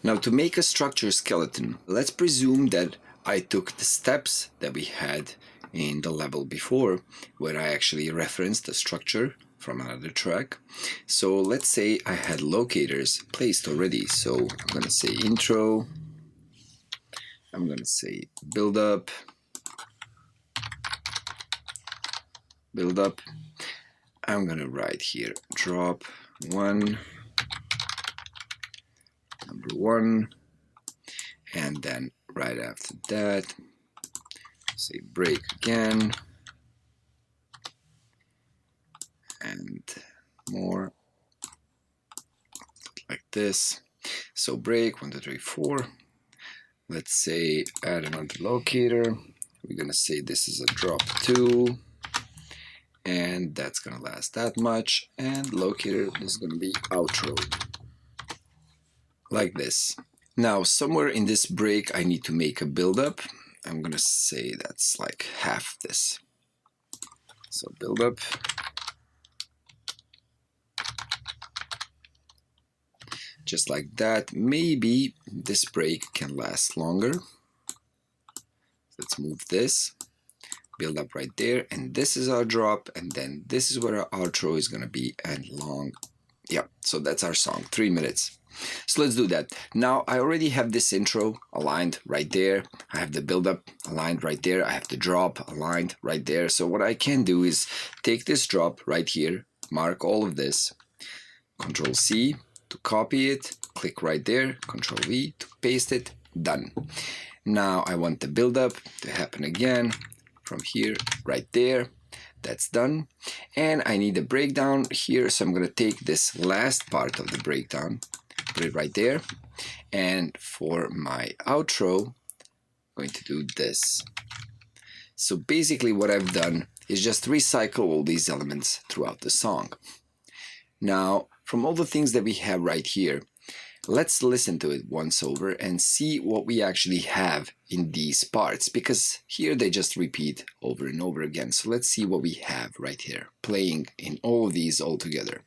Now to make a structure skeleton, let's presume that I took the steps that we had in the level before, where I actually referenced the structure from another track. So let's say I had locators placed already. So I'm going to say intro, I'm going to say build up, I'm going to write here drop 1, number 1, and then right after that say break again, and more like this. So break 1, 2, 3, 4. Let's say add another locator. We're gonna say this is a drop 2, and that's gonna last that much. And locator is gonna be outro, like this. Now somewhere in this break I need to make a build up. I'm gonna say that's like half this. So build up. Just like that. Maybe this break can last longer. Let's move this, build up right there, and this is our drop, and then this is where our outro is going to be, and long. Yeah, so that's our song, 3 minutes. So let's do that. Now I already have this intro aligned right there. I have the build up aligned right there. I have the drop aligned right there. So what I can do is take this drop right here, mark all of this, Control C to copy it, click right there, Control V to paste it, done. Now I want the build up to happen again from here, right there. That's done. And I need a breakdown here, so I'm going to take this last part of the breakdown, put it right there. And for my outro, I'm going to do this. So basically what I've done is just recycle all these elements throughout the song. Now, from all the things that we have right here, let's listen to it once over and see what we actually have in these parts, because here they just repeat over and over again. So let's see what we have right here, playing in all of these all together.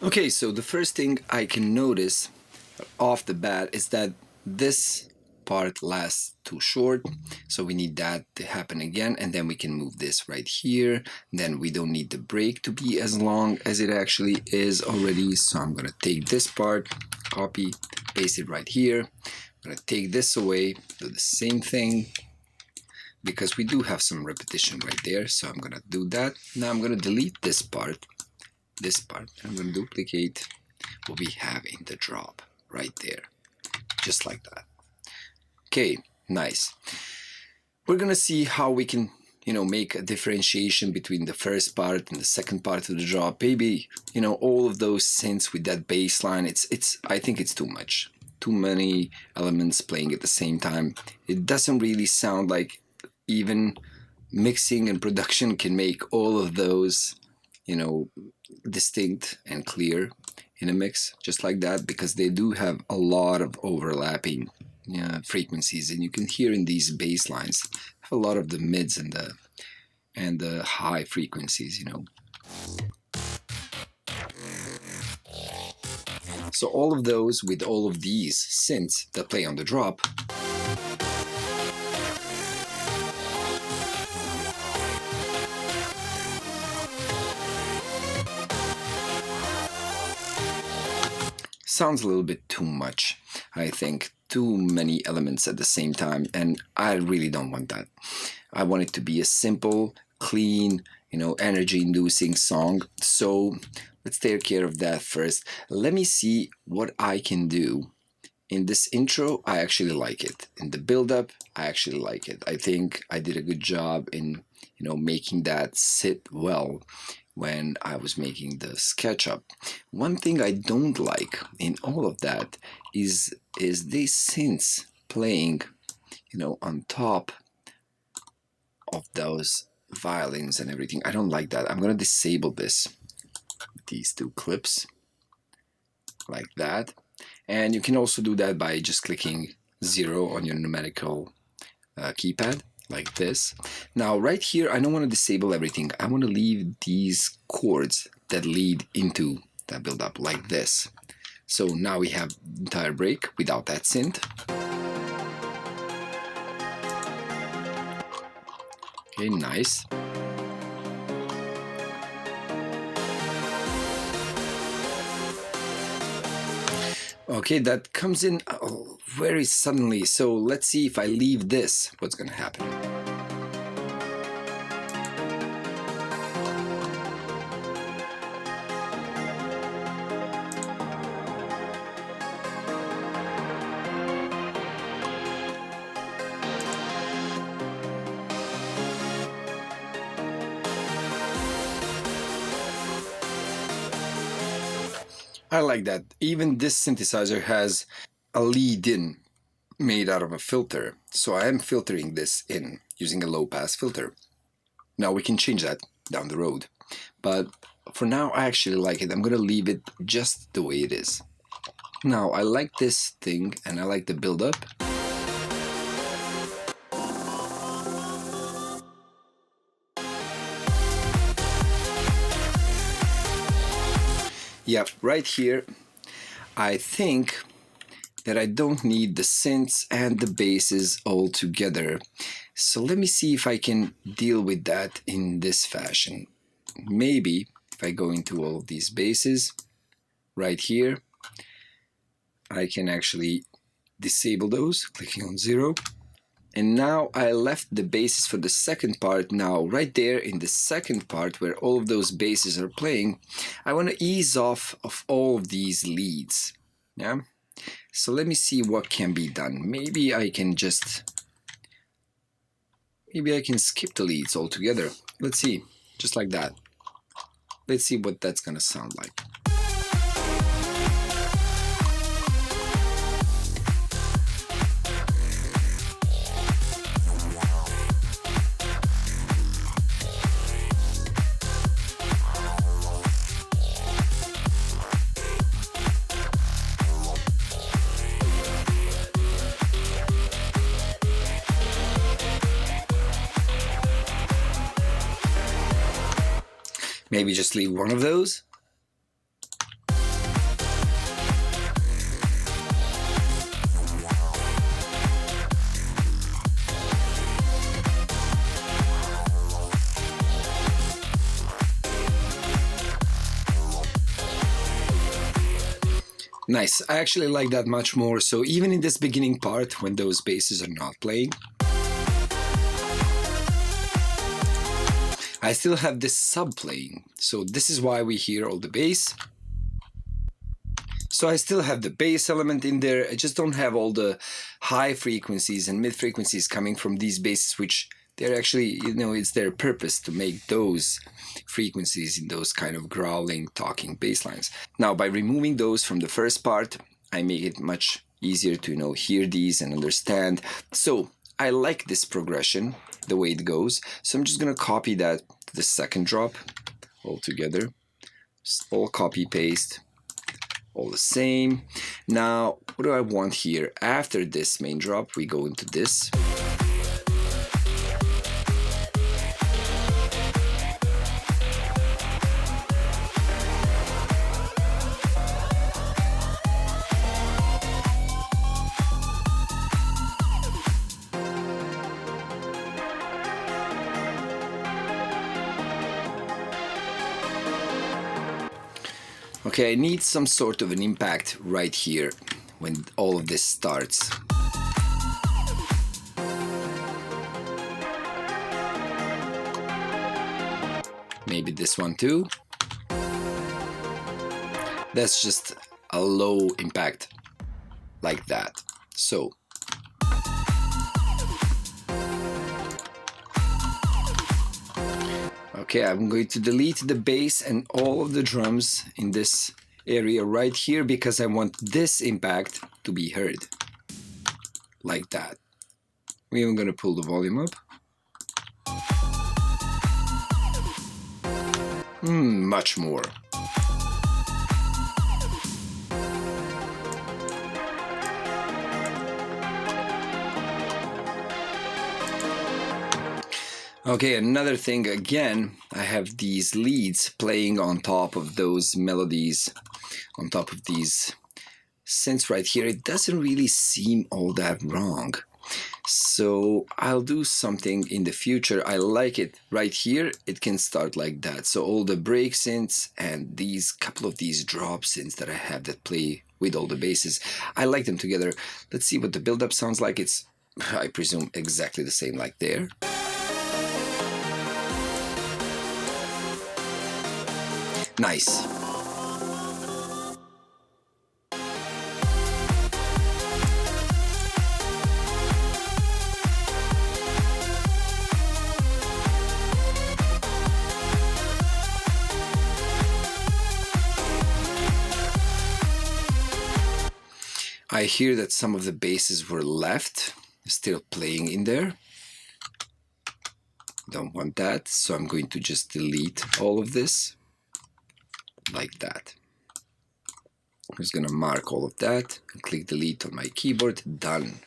Okay, so the first thing I can notice off the bat is that this part lasts too short, so we need that to happen again, and then we can move this right here. Then we don't need the break to be as long as it actually is already, so I'm gonna take this part, copy, paste it right here. I'm gonna take this away, do the same thing, because we do have some repetition right there, so I'm gonna do that. Now I'm gonna delete this part, I'm going to duplicate what we have in the drop right there, just like that. Okay, nice. We're going to see how we can, make a differentiation between the first part and the second part of the drop. Maybe, all of those synths with that bass line, I think it's too much. Too many elements playing at the same time. It doesn't really sound like even mixing and production can make all of those distinct and clear in a mix, just like that, because they do have a lot of overlapping frequencies, and you can hear in these bass lines a lot of the mids and the high frequencies. So all of those with all of these synths that play on the drop sounds a little bit too much, I think. Too many elements at the same time, and I really don't want that. I want it to be a simple, clean, energy-inducing song. So let's take care of that first. Let me see what I can do. In this intro, I actually like it. In the build-up, I actually like it. I think I did a good job in, making that sit well when I was making the SketchUp. One thing I don't like in all of that is these synths playing, on top of those violins and everything. I don't like that. I'm gonna disable these two clips like that. And you can also do that by just clicking 0 on your numerical keypad, like this. Now right here, I don't want to disable everything. I want to leave these chords that lead into that build-up, like this. So now we have the entire break without that synth. Okay, nice. Okay, that comes in very suddenly. So let's see if I leave this, what's gonna happen. I like that. Even this synthesizer has a lead-in made out of a filter. So I am filtering this in using a low-pass filter. Now we can change that down the road. But for now, I actually like it. I'm going to leave it just the way it is. Now, I like this thing, and I like the build-up. Yep, right here, I think that I don't need the synths and the basses all together. So let me see if I can deal with that in this fashion. Maybe if I go into all of these basses right here, I can actually disable those, clicking on 0. And now I left the basses for the second part. Now right there in the second part where all of those basses are playing, I want to ease off of all of these leads. Yeah. So let me see what can be done. Maybe I can skip the leads altogether. Let's see, just like that. Let's see what that's gonna sound like. Maybe just leave one of those. Nice, I actually like that much more. So even in this beginning part, when those basses are not playing, I still have this sub playing. So this is why we hear all the bass. So I still have the bass element in there. I just don't have all the high frequencies and mid frequencies coming from these basses, which they're actually, it's their purpose to make those frequencies in those kind of growling, talking bass lines. Now, by removing those from the first part, I make it much easier to, hear these and understand. So I like this progression, the way it goes. So I'm just gonna copy that to the second drop, all together. Just all copy paste, all the same. Now, what do I want here? After this main drop, we go into this. Okay, I need some sort of an impact right here when all of this starts. Maybe this one too. That's just a low impact like that. So okay, I'm going to delete the bass and all of the drums in this area right here because I want this impact to be heard. Like that. We're even going to pull the volume up. Much more. Okay, another thing again, I have these leads playing on top of those melodies, on top of these synths right here. It doesn't really seem all that wrong. So I'll do something in the future. I like it right here. It can start like that. So all the break synths and these couple of these drop synths that I have that play with all the basses, I like them together. Let's see what the build-up sounds like. It's, I presume, exactly the same like there. Nice. I hear that some of the basses were left, still playing in there. Don't want that, so I'm going to just delete all of this. Like that. I'm just gonna mark all of that and click delete on my keyboard. Done.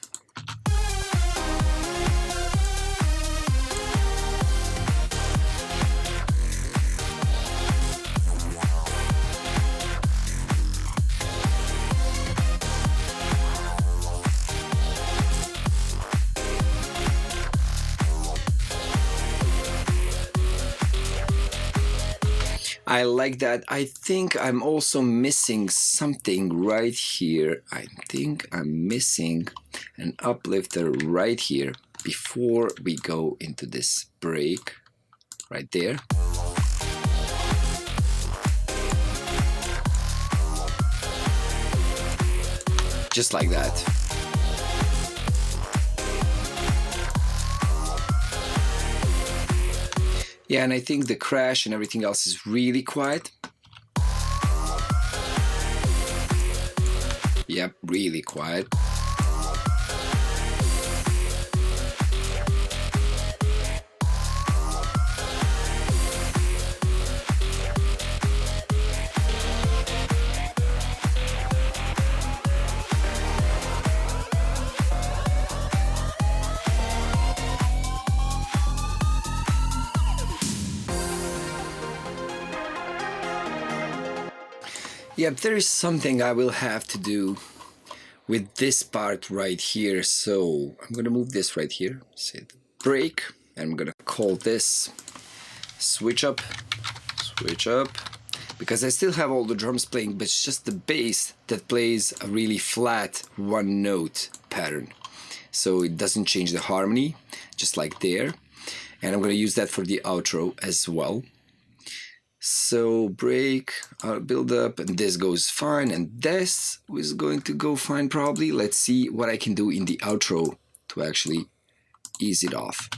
I like that. I think I'm also missing something right here. I think I'm missing an uplifter right here before we go into this break right there. Just like that. Yeah, and I think the crash and everything else is really quiet. Yep, really quiet. Yeah, there is something I will have to do with this part right here. So I'm going to move this right here, say break, and I'm going to call this switch up, because I still have all the drums playing, but it's just the bass that plays a really flat one note pattern. So it doesn't change the harmony, just like there. And I'm going to use that for the outro as well. So break, build up, and this goes fine, and this is going to go fine probably. Let's see what I can do in the outro to actually ease it off.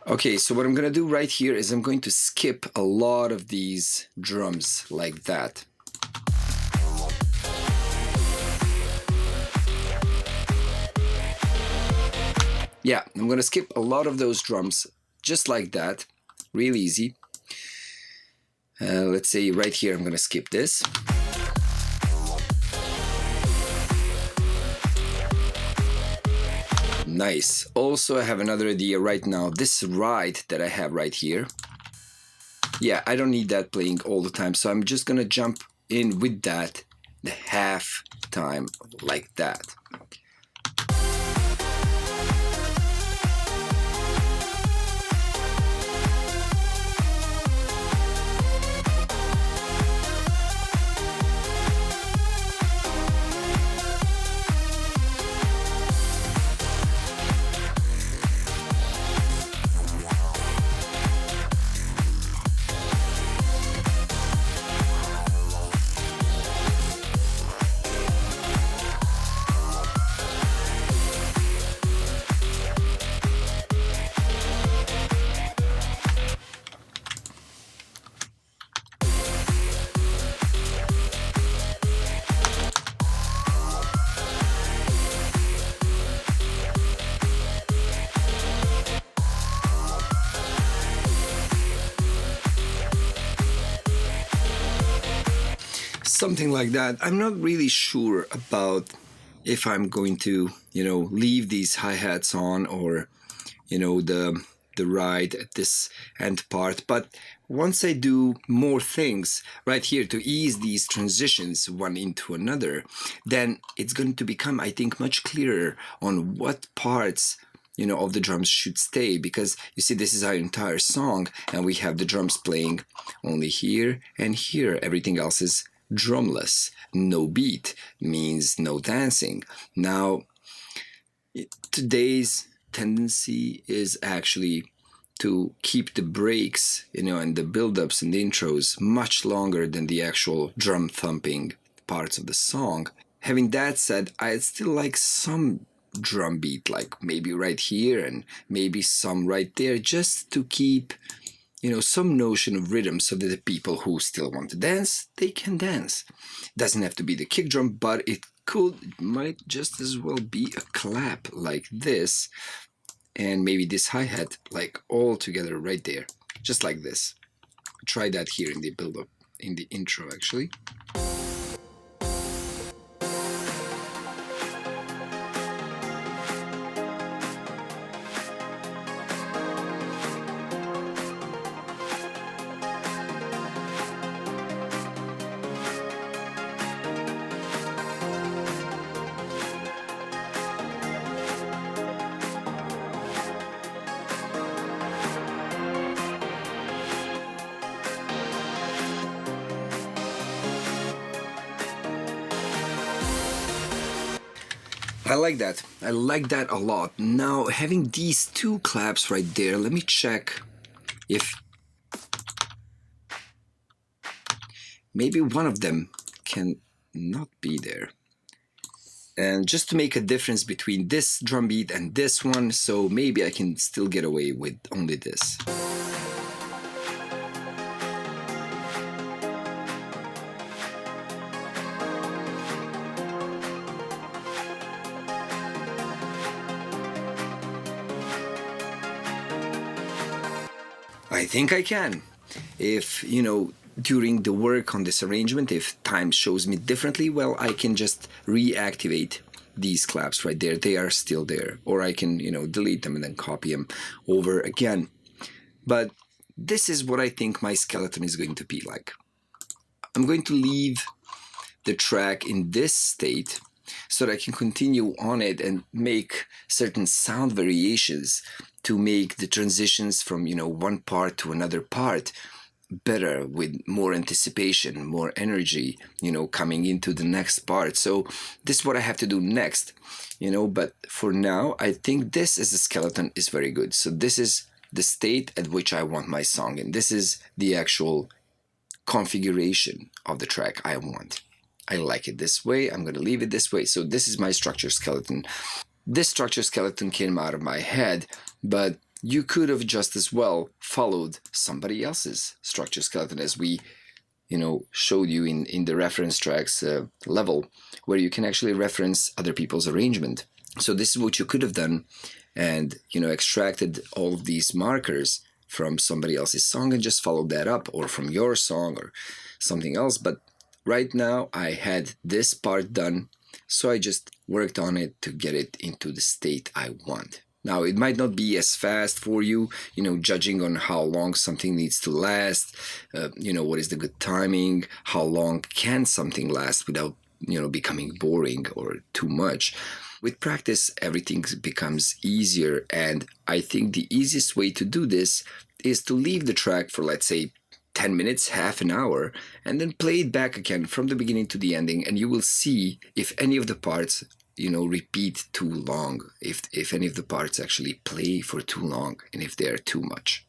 Okay, so what I'm gonna do right here is I'm going to skip a lot of these drums like that. Yeah, I'm gonna skip a lot of those drums just like that, real easy. Let's say right here I'm gonna skip this. Nice. Also, I have another idea right now. This ride that I have right here, yeah, I don't need that playing all the time, so I'm just gonna jump in with that the half time like that. Something like that. I'm not really sure about if I'm going to, leave these hi-hats on or, the ride at this end part. But once I do more things right here to ease these transitions one into another, then it's going to become, I think, much clearer on what parts of the drums should stay, because you see this is our entire song and we have the drums playing only here and here. Everything else is drumless. No beat means no dancing. Now, today's tendency is actually to keep the breaks, and the build-ups and the intros much longer than the actual drum thumping parts of the song. Having that said, I still like some drum beat, like maybe right here and maybe some right there, just to keep some notion of rhythm, so that the people who still want to dance, they can dance. Doesn't have to be the kick drum, but it might just as well be a clap like this, and maybe this hi-hat like all together right there, just like this. Try that here in the build-up, in the intro actually. I like that. I like that a lot. Now, having these two claps right there, let me check if maybe one of them can not be there. And just to make a difference between this drum beat and this one, so maybe I can still get away with only this. I think I can. If, during the work on this arrangement, if time shows me differently, well, I can just reactivate these claps right there. They are still there. Or I can, delete them and then copy them over again. But this is what I think my skeleton is going to be like. I'm going to leave the track in this state so that I can continue on it and make certain sound variations to make the transitions from, one part to another part better, with more anticipation, more energy, coming into the next part. So this is what I have to do next, but for now, I think this as a skeleton is very good. So this is the state at which I want my song, and this is the actual configuration of the track I want. I like it this way. I'm going to leave it this way. So this is my structure skeleton. This structure skeleton came out of my head, but you could have just as well followed somebody else's structure skeleton, as we, showed you in the reference tracks level, where you can actually reference other people's arrangement. So this is what you could have done, and extracted all of these markers from somebody else's song and just followed that up, or from your song or something else. But right now I had this part done, so I just worked on it to get it into the state I want. Now, it might not be as fast for you, judging on how long something needs to last, what is the good timing, how long can something last without, becoming boring or too much. With practice, everything becomes easier, and I think the easiest way to do this is to leave the track for, let's say, 10 minutes, half an hour, and then play it back again from the beginning to the ending, and you will see if any of the parts repeat too long, if any of the parts actually play for too long, and if they are too much.